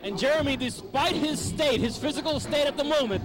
And Jeremy, despite his state, his physical state at the moment,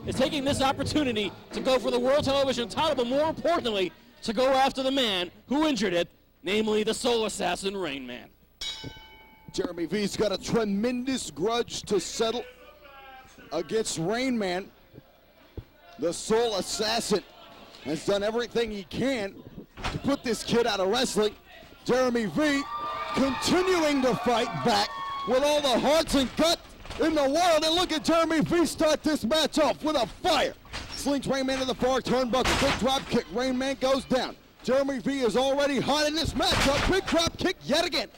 is taking this opportunity to go for the World Television title, but more importantly, to go after the man who injured it, namely the Soul Assassin, Rainman. Jeremy V's got a tremendous grudge to settle against Rainman. The Soul Assassin has done everything he can to put this kid out of wrestling. Jeremy V continuing to fight back with all the hearts and guts in the world. And look at Jeremy V start this match off with a fire. Slings Rainman to the far turnbuckle. Big drop kick. Rainman goes down. Jeremy V is already hot in this matchup. Big drop kick yet again.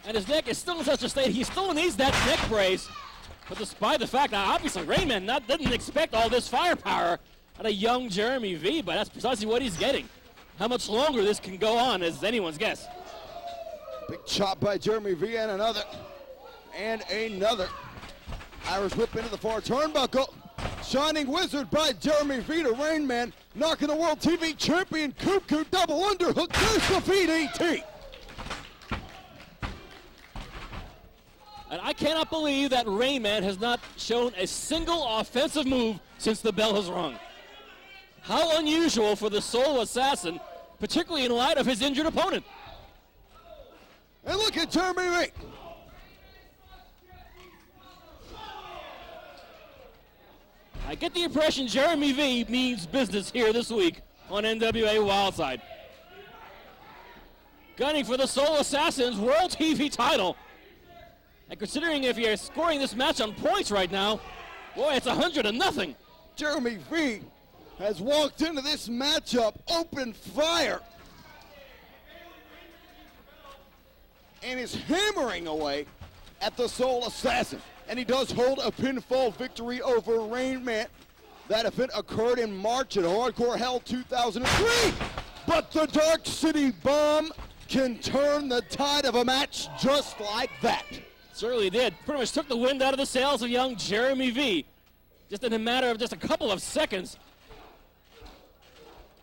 And his neck is still in such a state, he still needs that neck brace. But despite the fact that obviously Rainman didn't expect all this firepower out of young Jeremy V, but that's precisely what he's getting. How much longer this can go on is anyone's guess. Big chop by Jeremy V and another. And another. Irish whip into the far turnbuckle. Shining Wizard by Jeremy V to Rainman. Knocking the World TV Champion Cuckoo double underhook. There's the VDT. And I cannot believe that Rainman has not shown a single offensive move since the bell has rung. How unusual for the Soul Assassin, particularly in light of his injured opponent. And look at Jeremy V. I get the impression Jeremy V means business here this week on NWA Wildside. Gunning for the Soul Assassin's World TV title. And considering if you're scoring this match on points right now, boy, it's 100-0. Jeremy V has walked into this matchup open fire and is hammering away at the Soul Assassin. And he does hold a pinfall victory over Rainman. That event occurred in March at Hardcore Hell 2003. But the Dark City Bomb can turn the tide of a match just like that. Certainly did. Pretty much took the wind out of the sails of young Jeremy V. Just in a matter of just a couple of seconds.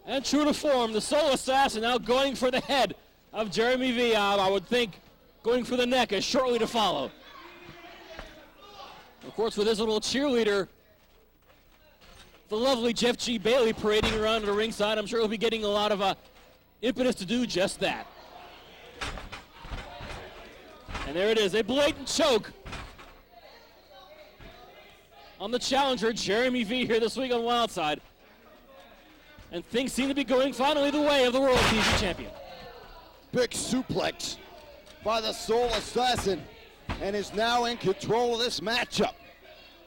And true to form, the Soul Assassin now going for the head of Jeremy V. I would think going for the neck is shortly to follow. Of course, with his little cheerleader, the lovely Jeff G. Bailey parading around the ringside, I'm sure he'll be getting a lot of impetus to do just that. And there it is, a blatant choke on the challenger, Jeremy V, here this week on Wildside. And things seem to be going finally the way of the World TV Champion. Big suplex by the Soul Assassin and is now in control of this matchup.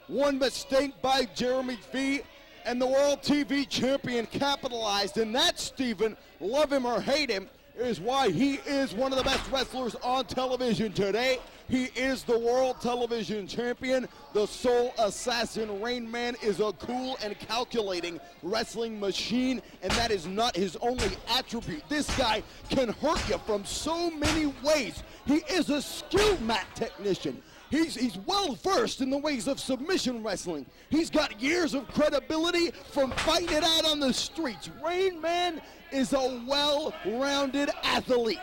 One mistake by Jeremy V and the World TV Champion capitalized, and that, Steven, love him or hate him, is why he is one of the best wrestlers on television today. He is the World Television Champion. The Soul Assassin Rainman is a cool and calculating wrestling machine, and that is not his only attribute. This guy can hurt you from so many ways. He is a skilled mat technician. He's well versed in the ways of submission wrestling. He's got years of credibility from fighting it out on the streets. Rainman is a well-rounded athlete.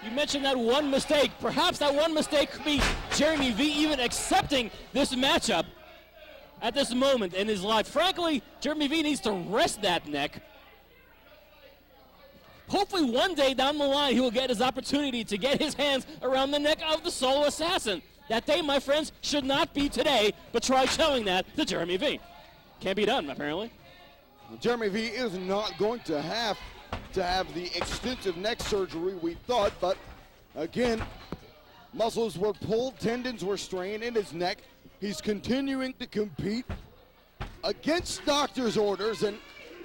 You mentioned that one mistake. Perhaps that one mistake could be Jeremy V even accepting this matchup at this moment in his life. Frankly, Jeremy V needs to rest that neck. Hopefully one day down the line he will get his opportunity to get his hands around the neck of the Soul Assassin. That day, my friends, should not be today, but try showing that to Jeremy V. Can't be done, apparently. Jeremy V is not going to have the extensive neck surgery we thought, but again, muscles were pulled, tendons were strained in his neck. He's continuing to compete against doctor's orders, and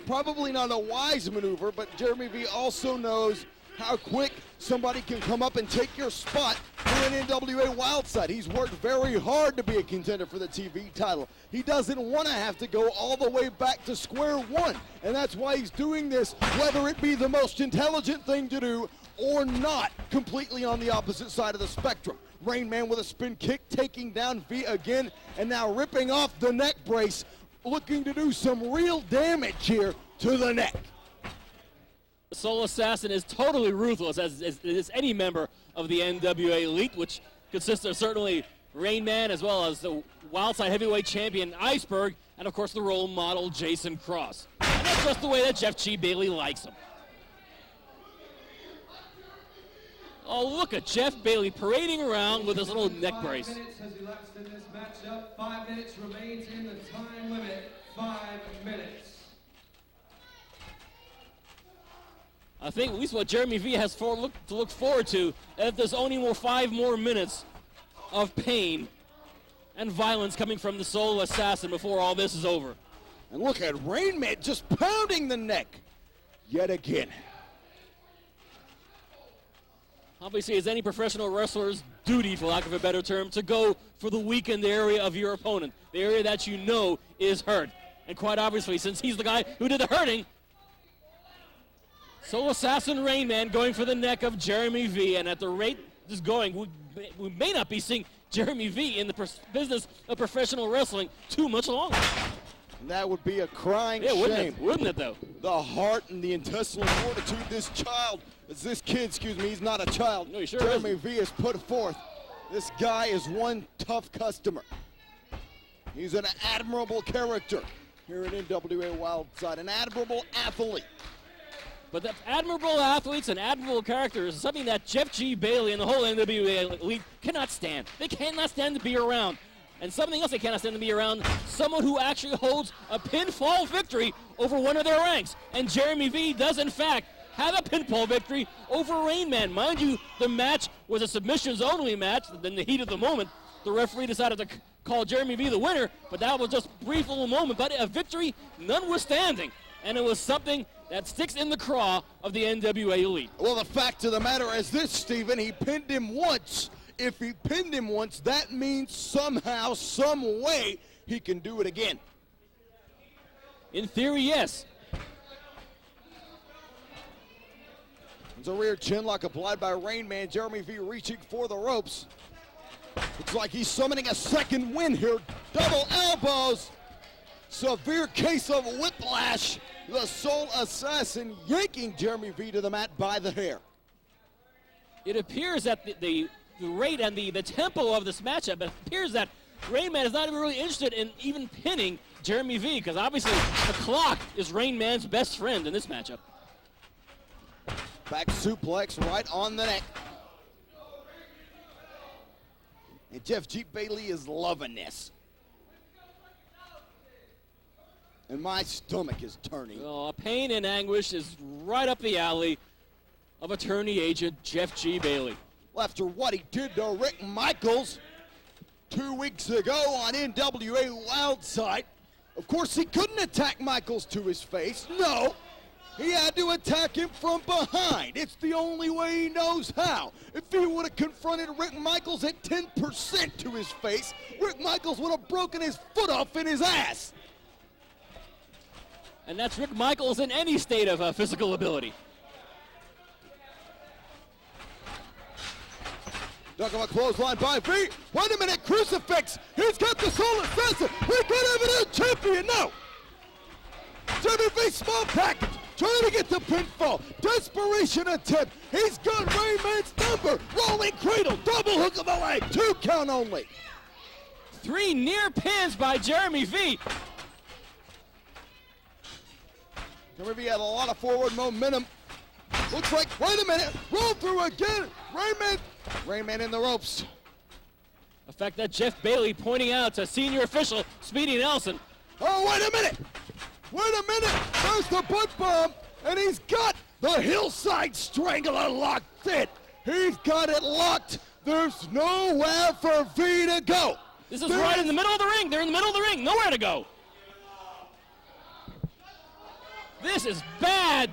probably not a wise maneuver, but Jeremy V also knows how quick somebody can come up and take your spot here in NWA Wildside. He's worked very hard to be a contender for the TV title. He doesn't want to have to go all the way back to square one, and that's why he's doing this, whether it be the most intelligent thing to do or not, completely on the opposite side of the spectrum. Rainman with a spin kick, taking down V again, and now ripping off the neck brace, looking to do some real damage here to the neck. Soul Assassin is totally ruthless, as is any member of the NWA Elite, which consists of certainly Rainman, as well as the Wildside Heavyweight Champion Iceberg, and of course the role model Jason Cross. And that's just the way that Jeff G. Bailey likes him. Oh, look at Jeff Bailey parading around with his little neck brace. 5 minutes has elapsed in this matchup. 5 minutes remains in the time limit. 5 minutes. I think at least what Jeremy V has to look forward to, that there's only 5 more minutes of pain and violence coming from the Soul Assassin before all this is over. And look at Rainman just pounding the neck yet again. Obviously, it's any professional wrestler's duty, for lack of a better term, to go for the weakened area of your opponent, the area that you know is hurt. And quite obviously, since he's the guy who did the hurting, Soul Assassin Rainman going for the neck of Jeremy V. And at the rate this is going, we may not be seeing Jeremy V in the business of professional wrestling too much longer. And that would be a crying shame. Wouldn't it, though? The heart and the intestinal fortitude this kid, he's not a child. No, he sure Jeremy isn't. V has put forth. This guy is one tough customer. He's an admirable character here in NWA Wildside, an admirable athlete. But the admirable athletes and admirable characters is something that Jeff G. Bailey and the whole NWA Elite cannot stand. They cannot stand to be around. And something else they cannot stand to be around, someone who actually holds a pinfall victory over one of their ranks. And Jeremy V does, in fact, have a pinfall victory over Rainman. Mind you, the match was a submissions-only match. In the heat of the moment, the referee decided to call Jeremy V the winner, but that was just a brief little moment. But a victory notwithstanding. And it was something that sticks in the craw of the NWA Elite. Well, the fact of the matter is this, Steven, he pinned him once. If he pinned him once, that means somehow, some way, he can do it again. In theory, yes. There's a rear chin lock applied by Rainman. Jeremy V reaching for the ropes. Looks like he's summoning a second win here. Double elbows. Severe case of whiplash. The Soul Assassin yanking Jeremy V to the mat by the hair. It appears that the rate and the tempo of this matchup, it appears that Rainman is not even really interested in even pinning Jeremy V, because obviously the clock is Rainman's best friend in this matchup. Back suplex right on the neck. And Jeff G. Bailey is loving this. And my stomach is turning. Oh, pain and anguish is right up the alley of attorney agent Jeff G. Bailey. After what he did to Rick Michaels 2 weeks ago on NWA Wildside, of course he couldn't attack Michaels to his face. No, he had to attack him from behind. It's the only way he knows how. If he would have confronted Rick Michaels at 10% to his face, Rick Michaels would have broken his foot off in his ass. And that's Rick Michaels in any state of physical ability. Duck of a clothesline by V. Wait a minute, crucifix. He's got the Soul Assassin. We could have a new champion now. Jeremy V, small package, trying to get the pinfall. Desperation attempt. He's got Rainman's number. Rolling cradle, double hook of the leg. 2 count only. 3 near pins by Jeremy V. Jeremy V had a lot of forward momentum. Looks like, wait a minute, roll through again. Rainman in the ropes. The fact that Jeff Bailey pointing out to senior official Speedy Nelson. Oh, wait a minute. There's the butt bomb, and he's got the hillside strangler locked in. He's got it locked. There's nowhere for V to go. This is right in the middle of the ring. They're in the middle of the ring. Nowhere to go. This is bad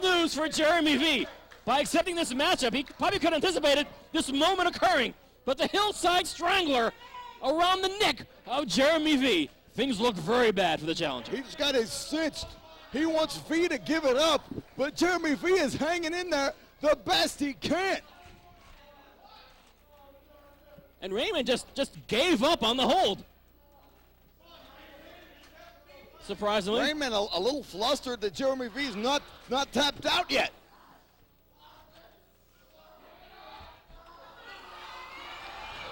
news for Jeremy V. By accepting this matchup, he probably could have anticipated this moment occurring. But the hillside strangler around the neck of Jeremy V. Things look very bad for the challenger. He's got his cinched. He wants V to give it up, but Jeremy V is hanging in there the best he can. And Rainman just gave up on the hold. surprisingly. Rainman a little flustered that Jeremy V's not tapped out yet.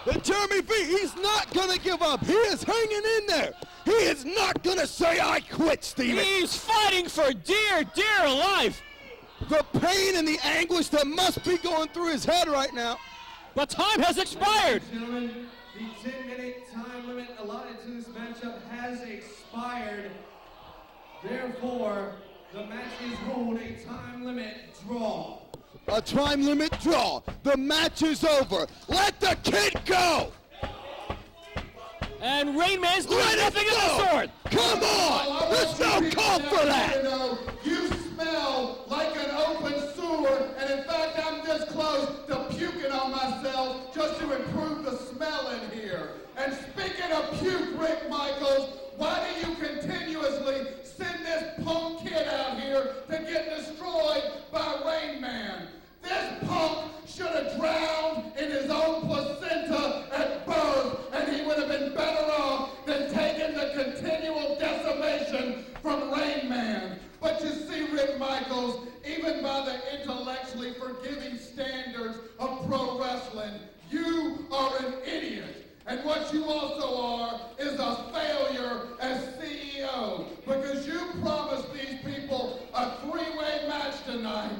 But Jeremy V, he's not going to give up. He is hanging in there. He is not going to say, I quit, Steven. He's fighting for dear, dear life. The pain and the anguish that must be going through his head right now. But time has expired. Gentlemen, the 10-minute time limit allotted to this matchup has expired. Therefore, the match is ruled a time limit draw. A time limit draw. The match is over. Let the kid go. And Rainman's doing Let nothing it of the go. sort. Come on. There's no call for that. You smell like an open sewer, and in fact, I'm this close to puking on myself just to improve the smell in here. And speaking of puke, Rick Michaels, why do you continuously send this punk kid out here to get destroyed by Rainman? This punk should have drowned in his own placenta at birth, and he would have been better off than taking the continual decimation from Rainman. But you see, Rick Michaels, even by the intellectually forgiving standards of pro wrestling, you are an idiot. And what you also are is a failure as CEO, because you promised these people a three-way match tonight,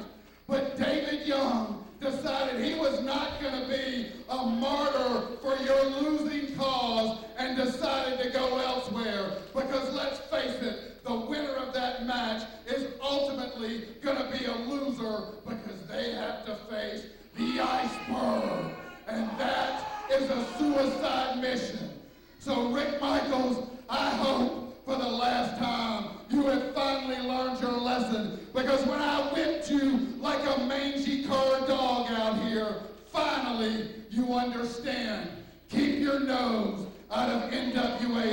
but David Young decided he was not going to be a martyr for your losing cause and decided to go elsewhere, because let's face it, the winner of that match is ultimately going to be a loser because they have to face the iceberg, and that is a suicide mission. So Rick Michaels, I hope for the last time you have finally learned your lesson, because when I whipped you like a mangy cur dog out here, finally you understand. Keep your nose out of NWA